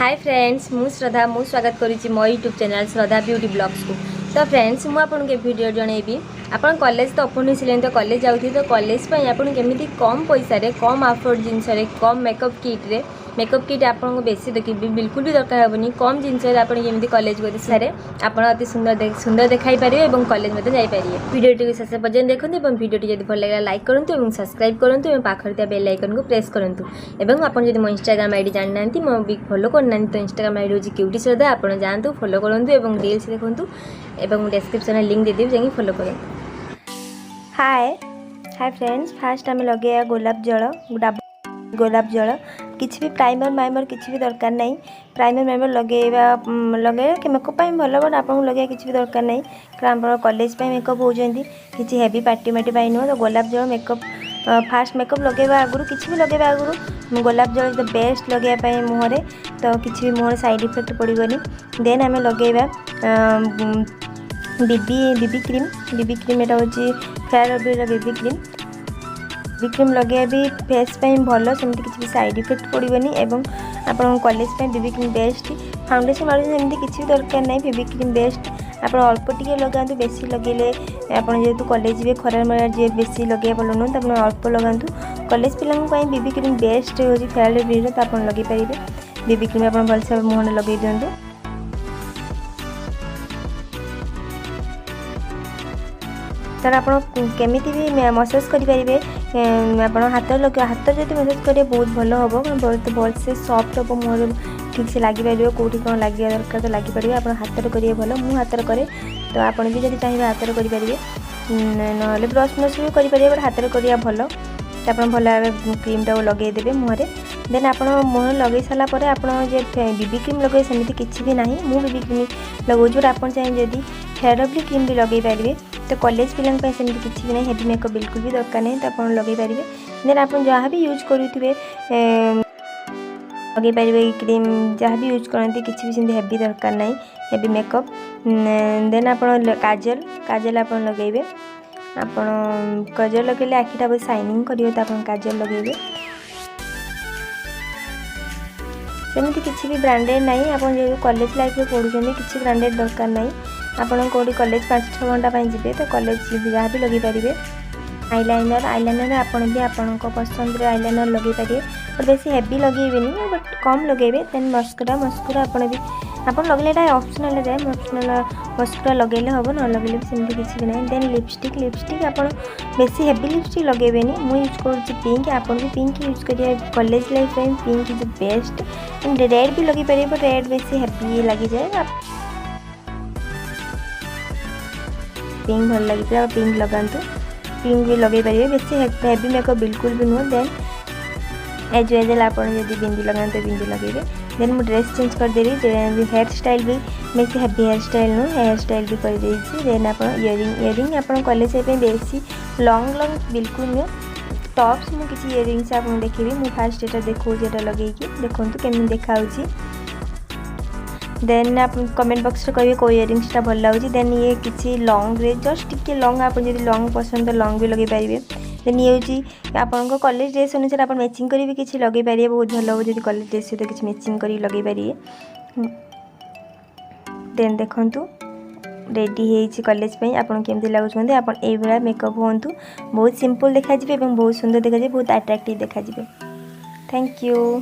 Hi friends मु श्रद्धा मु स्वागत करुच्ची मो यूट्यूब चैनल श्रद्धा ब्यूटी ब्लॉग्स को। तो फ्रेंड्स मु आपन के वीडियो जनइबी आपन कॉलेज तो ओपन होइसिले तो कॉलेज जाउथि तो कॉलेज पई आपन केमिति कम पैसा रे कम अफोर्ड जिंस रे कम मेकअप किट आपन को बेसी देखि बिल्कुल भी दरकार हेबनी कम जिंस रे आपन केमिति कॉलेज गरि सारे आपन अति सुंदर देखाई परिबे एवं कॉलेज मध्ये जाई परिबे। वीडियो टी शेष पर्यंत देखंतु एवं वीडियो टी जदि भल लागला लाइक करंतु एवं सब्सक्राइब करंतु एवं पाखर त्या बेल आइकन को प्रेस करंतु एवं आपन जदि मो इंस्टाग्राम आईडी जानि नांती मो भी फॉलो करनांती तो इंस्टाग्राम आईडी होची क्यूटी श्रद्धा आपन जानतु फॉलो करंतु एवं रील्स देखंतु एवं डिस्क्रिप्शन में लिंक दे देबी जाई फॉलो करंतु। हाय फ्रेंड्स फास्ट आम लगे गोलाप जल किसी भी प्राइमर माइमर किसी भी दरकार नहीं। प्राइमर माइमर लगे कि मेकअप भल बट आपको लगे किसी भी दरकार नहीं कारण आप कॉलेज मेकअप होती किसी हेवी पार्टी मार्टी नुह तो गोलाप जल मेकअप फास्ट मेकअप लगेवा आगुरी किसी भी लगेवा आगुरी गोलाप जल द बेस्ट लगे मुहर तो किसी भी मुहर साइड इफेक्ट पड़ोनी। देन आम लगेवा बीबी क्रीम एटा हूँ फेयर लवली बेबी क्रीम लगे भी फेस पे भल सेमती किसी भी साइड इफेक्ट पड़ोनी एवं आप college baby cream best foundation market किसी भी दरकार नहीं बेबी क्रीम बेस्ट आप अल्प टिके लगातु बेसी लगेले आप जेहेतु कॉलेज भी खरार मेला जी बेसी लगे भल नुह तो अल्प लगातु कॉलेज पिला बेबी क्रीम बेस्ट हो फेयर लवली तो आप लगे पारे बेबी क्रीम आप भलसे मुहर लगे दिंतु। तर आप केमिति भी मसाज करेंगे आप हाथ जब मसाज करेंगे बहुत भल हम बहुत भल से सॉफ्ट हम मुहर ठीक से लगी पार कौटी कौन लगे दरकार तो लगी पारे आप हाथ करेंगे भल मु हाथ करे तो आप भी जब चाहिए हाथ करेंगे ना ब्रश ब्रश भी करेंगे बट हाथ करिया भल तो आप भल क्रीम टाक लगेदेवे मुहर। देन आप मुहर लगे सारापर आप बेबी क्रीम लगे सेमती किसी भी ना मु बेबी क्रीम लगौच बट आप चाहिए जदि फेयर लवली क्रीम भी लगे पारे तो कॉलेज पिला सेमती किसी भी ना हेवी मेकअप बिल्कुल भी दरकार नहीं तो आप लगे पारे। देन आप जहाँ भी यूज करुवे लगे पारे क्रीम जहाँ भी यूज करती किसी भी सेमती हेवी दरकार नहीं हेवी मेकअप। देन आप काजल आप लगेबे आप काजल लगे आखिटा बहुत शाइनिंग करियो तो आप काजल लगेबे सेमती किसी भी ब्रांडेड नहीं आप जो कॉलेज लाइफ में पढ़ुं किसी ब्रांडेड दरकार नहीं आपड़ कौटी कॉलेज 5-6 घंटा जी तो कॉलेज जहाँ भी लगे पारे। आईलाइनर आपन भी आपण पसंद आईलाइनर लगे पारे बट बेसी हेवी लगे बट कम लगे। देन मस्कुरा आपन भी आप लगे ऑप्शनल जाए मस्कुरा लगे हम न लगे सेमती किसी भी ना। देन लिपस्टिक आप बेसी हेवी लिपस्टिक लगे मुझे यूज कर पिंक आप भी पिंक यूज करिए college life time pink is best. Red भी लगे पारे बट रेड बेसी हेवी लगी जाए पिंक भल लगे आप पिंक लगातु पिंक भी लगे पारे बेसी हेवी मेकअप बिल्कुल भी नुह। देन एज यूजुअल आप बिंदी लगाते तो बिंदी लगे। देन मुझे ड्रेस चेंज करदेवी हेयर स्टाइल भी बेसी हेवी हेयर स्टाइल नुह हेयर स्टाइल भी कर। देन आप इयरिंग आप कॉलेज बेसी लॉन्ग बिल्कुल नुह टॉप्स मुझे किसी इयरिंग्स आप देखी मुझे फास्ट यहाँ देखा लगे देखो केमी देखा। देन आप कमेंट बॉक्स में कहिए कोई इयरिंग्सटा भल लगे। देन ये किसी लॉन्ग रे जस्ट टिके लॉन्ग आप जब लॉन्ग पसंद तो लॉन्ग भी लगे पारे। देन ये हूँ आप कॉलेज ड्रेस अनुसार आप मैचिंग करी भी किसी लगे पारे बहुत भल हो जब कॉलेज ड्रेस सहित किसी मैचिंग करी लगे पारे। देन देखु रेडी हो कॉलेज पे आप केमती लगुच आप मेकअप हूँ बहुत सिंपल देखा बहुत सुंदर देखा बहुत अट्रैक्टिव देखा। Thank you.